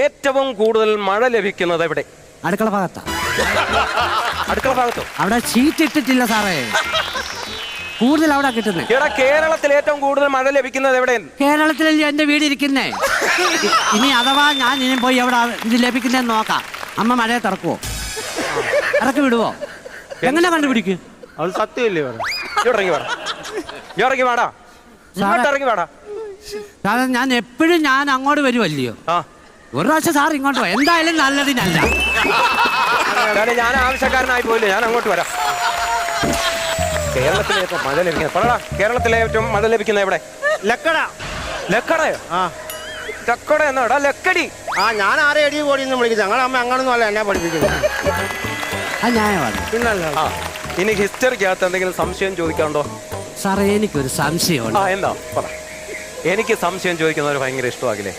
ഏറ്റവും കൂടുതൽ മഴ ലഭിക്കുന്നത് എവിടെ? അടുക്കള ഭാഗത്താ. അടുക്കള ഭാഗത്തോ? അവിടെ ഷീറ്റ് ഇട്ടിട്ടില്ല സാറേ, കൂടുതൽ അവിടെ കിട്ടുന്നേ. എടാ, കേരളത്തിൽ ഏറ്റവും കൂടുതൽ മഴ ലഭിക്കുന്നത് എവിടെ? കേരളത്തിലല്ലേ എന്റെ വീട് ഇരിക്കുന്നേ. ഇനി അഥവാ ഞാൻ ഇനി പോയി എവിടെ ഇത് ലഭിക്കുന്നതെന്ന് നോക്കാം. അമ്മ മഴയെ തുറക്കുവോ, ഇറക്കി വിടുവോ, എങ്ങനെ കണ്ടുപിടിക്കും? അത് സത്യമല്ലേ? ഇറങ്ങി വാടാ, ഇറങ്ങി വാടാ. സാറേ ഞാൻ എപ്പോഴും ഞാൻ അങ്ങോട്ട് വരുമല്ലയോ, ഒരു പ്രാവശ്യം സാർ ഇങ്ങോട്ട് പോ, എന്തായാലും നല്ലതിനല്ല. ഞാൻ ആവശ്യക്കാരനായി പോയില്ലേ, ഞാൻ അങ്ങോട്ട് വരാം. കേരളത്തിലെ ഏറ്റവും മഴ ലഭിക്കുന്നത് പറടാ, കേരളത്തിലെ ഏറ്റവും മഴ ലഭിക്കുന്നത് എവിടെ? ലക്കട. ലക്കടയോ? ലക്കട എന്നാടാ? ലക്കടി. ഞാൻ ആരെ എടി പോടിന്ന് വിളിക്കുന്നത്, ഞങ്ങളുടെ അമ്മ അങ്ങനൊന്നും അല്ല എന്നെ പഠിപ്പിക്കുന്നത്. പിന്നല്ല. ഇനി ഹിസ്റ്ററിക്കകത്ത് എന്തെങ്കിലും സംശയം ചോദിക്കാനുണ്ടോ? സാറേ എനിക്കൊരു സംശയമുണ്ട്. എന്താ പറ. എനിക്ക് സംശയം ചോദിക്കുന്നവർ ഭയങ്കര ഇഷ്ടമാകില്ലേ?